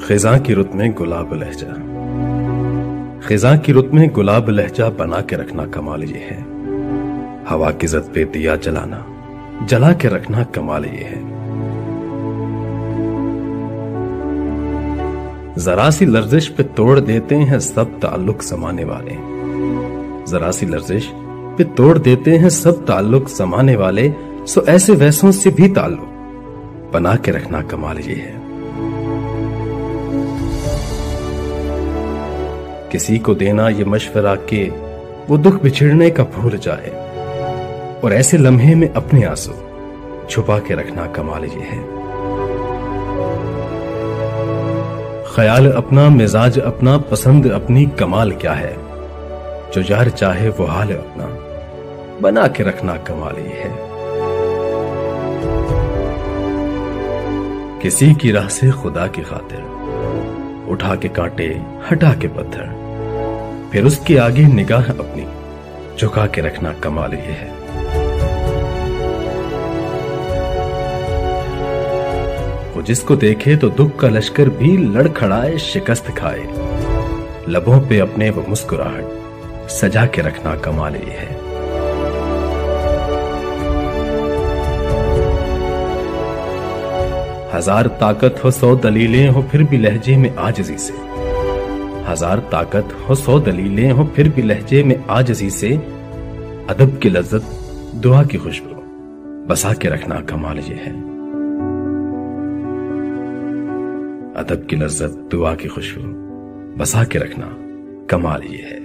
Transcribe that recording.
खिज़ां की रुत में गुलाब लहजा, खिज़ां की रुत में गुलाब लहजा बना के रखना कमाल ये है। हवा की ज़द पे दिया जलाना, जला के रखना कमाल ये है। जरा सी लर्जिश पे तोड़ देते हैं सब ताल्लुक समाने वाले, जरा सी लर्जिश पे तोड़ देते हैं सब ताल्लुक समाने वाले। सो ऐसे वैसों से भी ताल्लुक बना के रखना कमाल ये है। किसी को देना ये मशवरा के वो दुख बिछड़ने का भूल जाए, और ऐसे लम्हे में अपने आंसू छुपा के रखना कमाल ये है। ख्याल अपना, मिजाज अपना, पसंद अपनी, कमाल क्या है। जो यार चाहे वो हाल अपना बना के रखना कमाल ये है। किसी की राह से खुदा की खातिर उठा के कांटे, हटा के पत्थर, फिर उसके आगे निगाह अपनी झुका के रखना कमाल ये है। वो जिसको देखे तो दुख का लश्कर भी लड़खड़ाए, शिकस्त खाए, लबों पे अपने वो मुस्कुराहट सजा के रखना कमाल ये है। हजार ताकत हो, 100 दलीलें हो, फिर भी लहजे में आजिज़ी से, हजार ताकत हो, 100 दलीलें हो, फिर भी लहजे में आजिज़ी से, अदब की लज्जत दुआ की खुशबू बसा के रखना कमाल ये है। अदब की लज्जत दुआ की खुशबू बसा के रखना कमाल ये है।